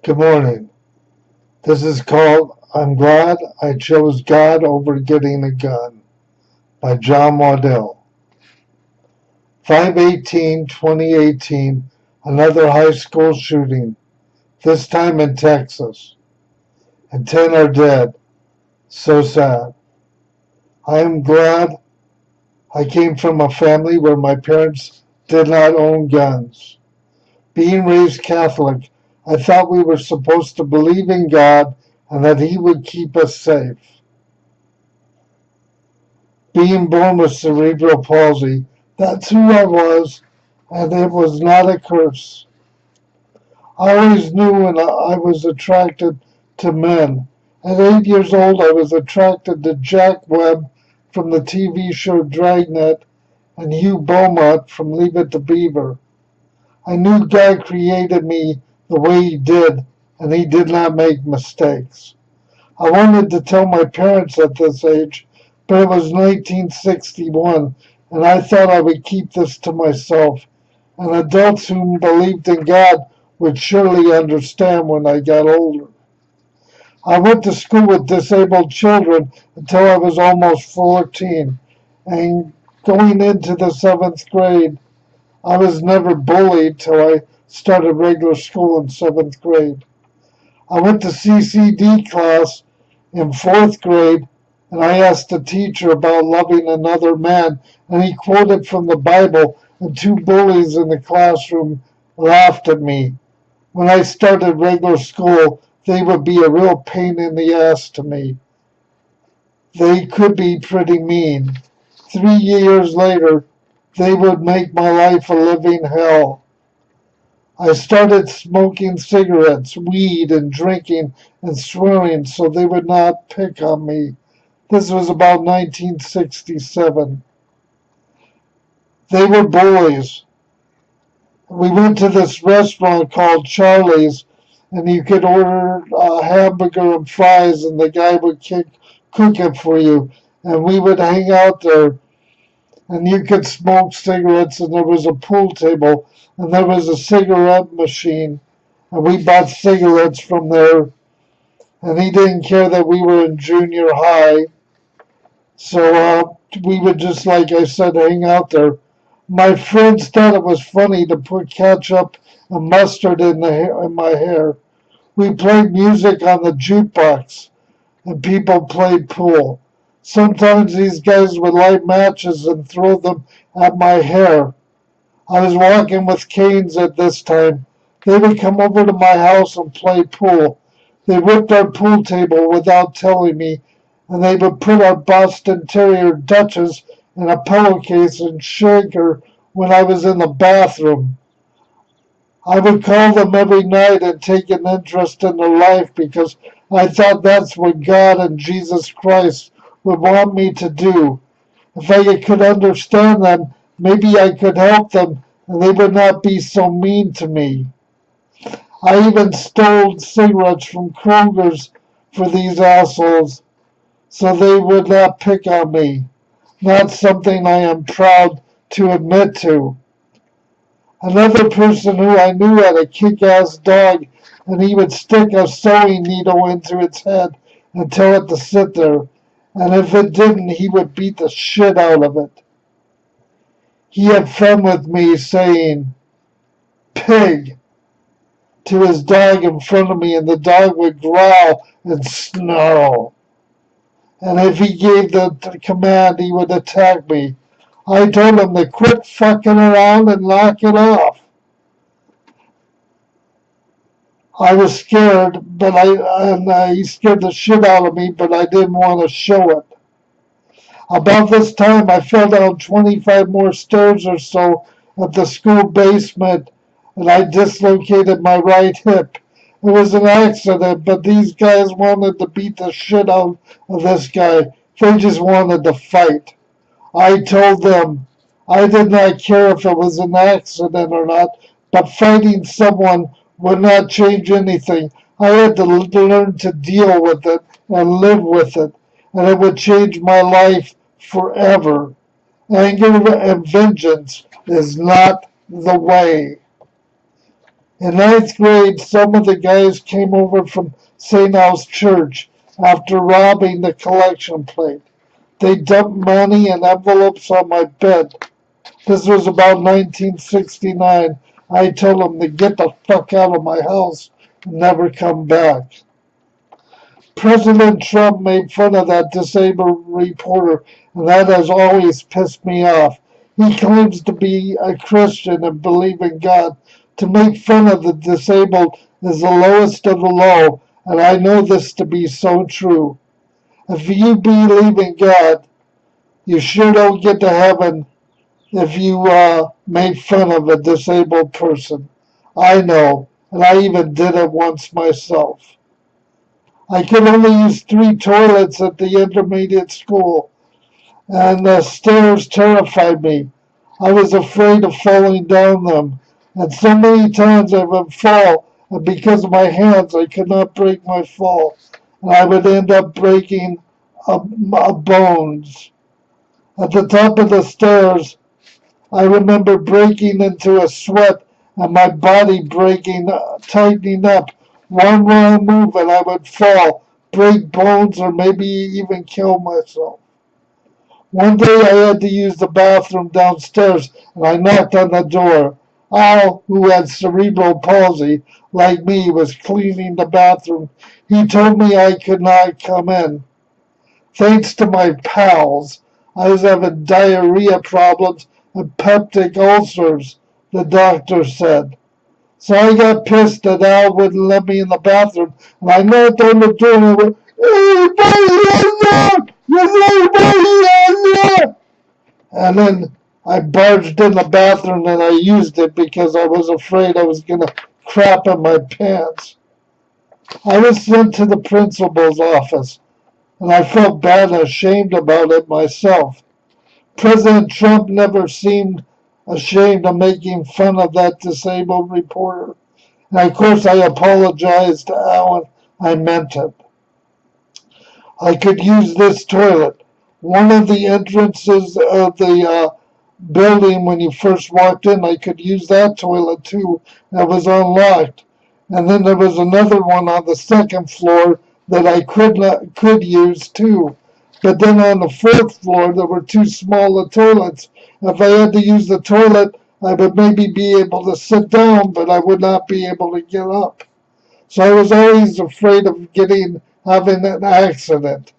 Good morning. This is called I'm Glad I Chose God Over Getting a Gun by John Waddell. 5/18/2018, another high school shooting, this time in Texas. And 10 are dead. So sad. I am glad I came from a family where my parents did not own guns. Being raised Catholic, I thought we were supposed to believe in God and that He would keep us safe. Being born with cerebral palsy, that's who I was, and it was not a curse. I always knew when I was attracted to men. At 8 years old, I was attracted to Jack Webb from the TV show Dragnet and Hugh Beaumont from Leave It to Beaver. I knew God created me the way He did, and He did not make mistakes. I wanted to tell my parents at this age, but it was 1961, and I thought I would keep this to myself, and adults who believed in God would surely understand when I got older. I went to school with disabled children until I was almost 14, and going into the 7th grade, I was never bullied till I started regular school in 7th grade. I went to CCD class in 4th grade, and I asked the teacher about loving another man, and he quoted from the Bible, and 2 bullies in the classroom laughed at me. When I started regular school, they would be a real pain in the ass to me. They could be pretty mean. 3 years later, they would make my life a living hell. I started smoking cigarettes, weed, and drinking and swearing so they would not pick on me. This was about 1967. They were bullies. We went to this restaurant called Charlie's, and you could order a hamburger and fries, and the guy would cook it for you. And we would hang out there, and you could smoke cigarettes, and there was a pool table, and there was a cigarette machine, and we bought cigarettes from there, and he didn't care that we were in junior high, so we would just, like I said, hang out there. My friends thought it was funny to put ketchup and mustard in my hair. We played music on the jukebox, and people played pool. Sometimes these guys would light matches and throw them at my hair. I was walking with canes at this time. They would come over to my house and play pool. They whipped our pool table without telling me, and they would put our Boston Terrier Duchess in a pillowcase and shake her when I was in the bathroom. I would call them every night and take an interest in their life because I thought that's what God and Jesus Christ would want me to do. If I could understand them, maybe I could help them and they would not be so mean to me. I even stole cigarettes from Kroger's for these assholes so they would not pick on me. Not something I am proud to admit to. Another person who I knew had a kick-ass dog, and he would stick a sewing needle into its head and tell it to sit there, and if it didn't, he would beat the shit out of it. He had fun with me saying, "Pig," to his dog in front of me, and the dog would growl and snarl. And if he gave the command, he would attack me. I told him to quit fucking around and knock it off. I was scared, but he scared the shit out of me, but I didn't want to show it. About this time, I fell down 25 more stairs or so at the school basement, and I dislocated my right hip. It was an accident, but these guys wanted to beat the shit out of this guy. They just wanted to fight. I told them I did not care if it was an accident or not, but fighting someone would not change anything. I had to learn to deal with it and live with it, and it would change my life forever. Anger and vengeance is not the way. In ninth grade, some of the guys came over from St. Al's Church after robbing the collection plate. They dumped money and envelopes on my bed. This was about 1969. I told them to get the fuck out of my house and never come back. President Trump made fun of that disabled reporter, and that has always pissed me off. He claims to be a Christian and believe in God. To make fun of the disabled is the lowest of the low, and I know this to be so true. If you believe in God, you sure don't get to heaven if you made fun of a disabled person. I know, and I even did it once myself. I could only use 3 toilets at the intermediate school, and the stairs terrified me. I was afraid of falling down them, and so many times I would fall, and because of my hands I could not break my fall, and I would end up breaking bones. At the top of the stairs, I remember breaking into a sweat and my body breaking, tightening up. One wrong move and I would fall, break bones, or maybe even kill myself. One day I had to use the bathroom downstairs and I knocked on the door. Al, who had cerebral palsy, like me, was cleaning the bathroom. He told me I could not come in. Thanks to my pals, I was having diarrhea problems and peptic ulcers, the doctor said. So I got pissed that Al wouldn't let me in the bathroom, and I knocked on the door and I went, "Anybody in there? Is anybody in there?" And then I barged in the bathroom and I used it because I was afraid I was going to crap in my pants. I was sent to the principal's office, and I felt bad and ashamed about it myself. President Trump never seemed ashamed of making fun of that disabled reporter. And of course I apologized to Alan. I meant it. I could use this toilet. One of the entrances of the building when you first walked in, I could use that toilet too. That was unlocked. And then there was another one on the second floor that I could use too. But then on the 4th floor, there were 2 smaller toilets. If I had to use the toilet, I would maybe be able to sit down, but I would not be able to get up. So I was always afraid of having an accident.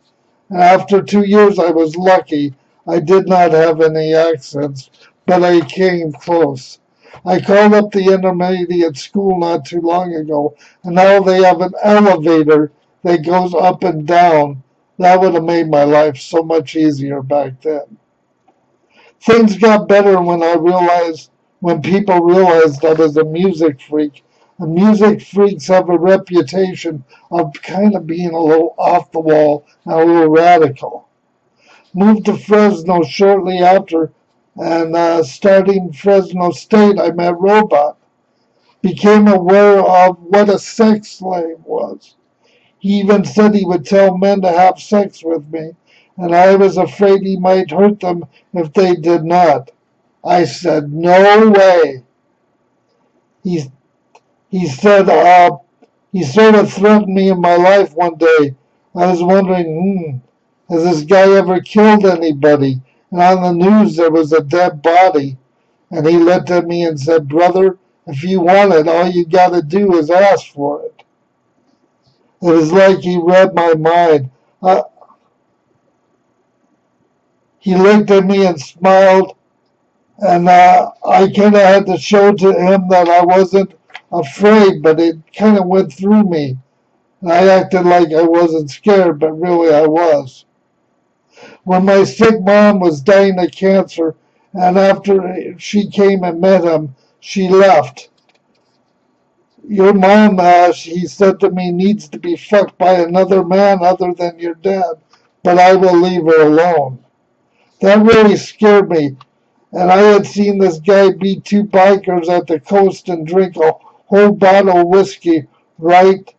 And after 2 years, I was lucky. I did not have any accidents, but I came close. I called up the intermediate school not too long ago, and now they have an elevator that goes up and down. That would have made my life so much easier back then. Things got better when people realized I was a music freak. And music freaks have a reputation of kind of being a little off the wall and a little radical. Moved to Fresno shortly after, and starting Fresno State, I met Robot. Became aware of what a sex slave was. He even said he would tell men to have sex with me, and I was afraid he might hurt them if they did not. I said, "No way." He said, he sort of threatened me in my life one day. I was wondering, has this guy ever killed anybody? And on the news there was a dead body. And he looked at me and said, "Brother, if you want it, all you got to do is ask for it." It was like he read my mind. He looked at me and smiled, and I kind of had to show to him that I wasn't afraid, but it kind of went through me. And I acted like I wasn't scared, but really I was. When my sick mom was dying of cancer, and after she came and met him, she left. "Your mom," he said to me, "needs to be fucked by another man other than your dad, but I will leave her alone." That really scared me, and I had seen this guy beat 2 bikers at the coast and drink a whole bottle of whiskey right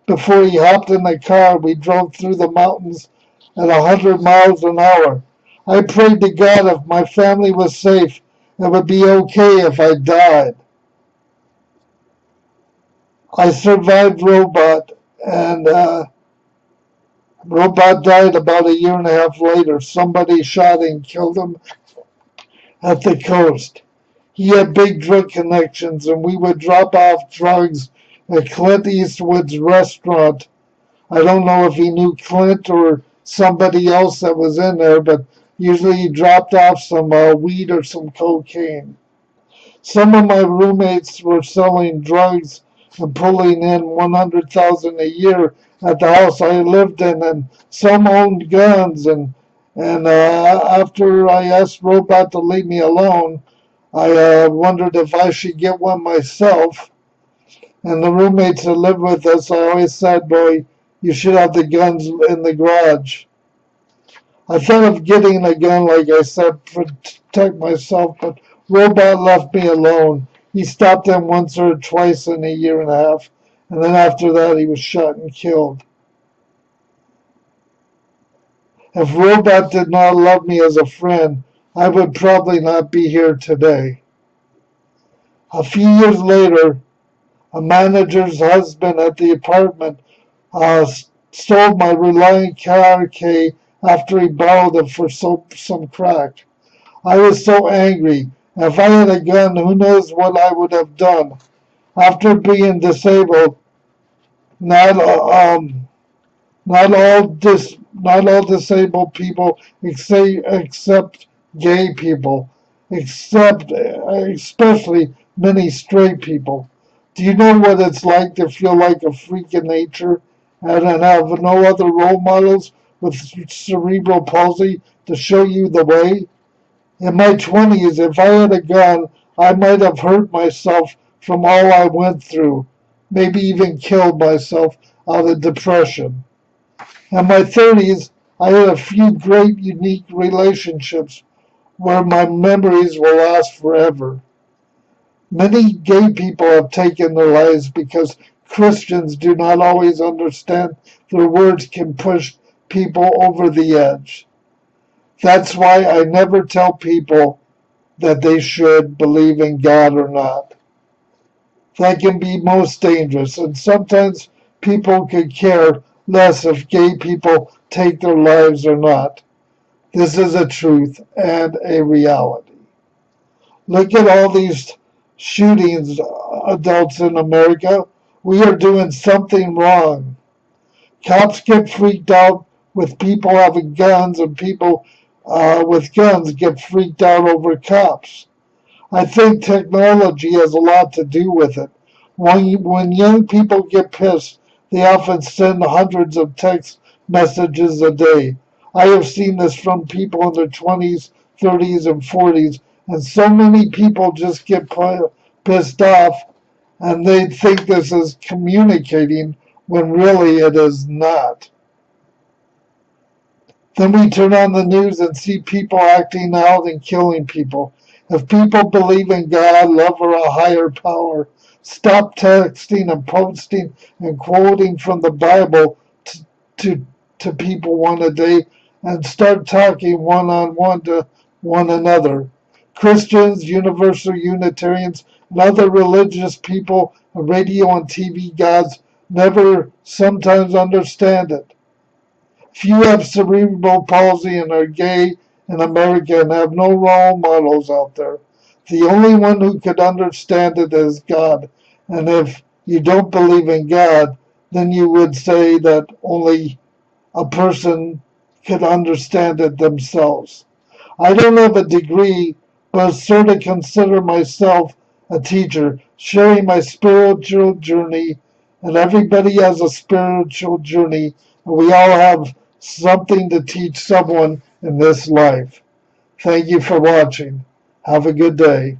before he hopped in the car. We drove through the mountains at 100 miles an hour. I prayed to God if my family was safe, it would be okay if I died. I survived Robot, and Robot died about a year and a half later. Somebody shot and killed him at the coast. He had big drug connections, and we would drop off drugs at Clint Eastwood's restaurant. I don't know if he knew Clint or somebody else that was in there, but usually he dropped off some weed or some cocaine. Some of my roommates were selling drugs and pulling in 100,000 a year at the house I lived in, and some owned guns. And after I asked Robot to leave me alone, I wondered if I should get one myself. And the roommates that lived with us, I always said, boy, you should have the guns in the garage. I thought of getting a gun, like I said, to protect myself, but Robot left me alone. He stopped in once or twice in a year and a half, and then after that he was shot and killed. If Robot did not love me as a friend, I would probably not be here today. A few years later, a manager's husband at the apartment stole my Reliant car key after he borrowed it for some crack. I was so angry. If I had a gun, who knows what I would have done. After being disabled, not all disabled people except gay people, especially many straight people. Do you know what it's like to feel like a freak of nature and have no other role models with cerebral palsy to show you the way? In my 20s, if I had a gun, I might have hurt myself from all I went through, maybe even killed myself out of depression. In my 30s, I had a few great, unique relationships where my memories will last forever. Many gay people have taken their lives because Christians do not always understand their words can push people over the edge. That's why I never tell people that they should believe in God or not. That can be most dangerous, and sometimes people could care less if gay people take their lives or not. This is a truth and a reality. Look at all these shootings, adults in America. We are doing something wrong. Cops get freaked out with people having guns, and people with guns get freaked out over cops. I think technology has a lot to do with it. When young people get pissed, they often send hundreds of text messages a day. I have seen this from people in their 20s, 30s, and 40s, and so many people just get pissed off and they think this is communicating when really it is not. Then we turn on the news and see people acting out and killing people. If people believe in God, love, or a higher power, stop texting and posting and quoting from the Bible to people one a day and start talking one-on-one to one another. Christians, Universal Unitarians, and other religious people, radio and TV gods never sometimes understand it. If you have cerebral palsy and are gay in America and have no role models out there, the only one who could understand it is God. And if you don't believe in God, then you would say that only a person could understand it themselves. I don't have a degree, but sort of consider myself a teacher, sharing my spiritual journey, and everybody has a spiritual journey, and we all have something to teach someone in this life. Thank you for watching. Have a good day.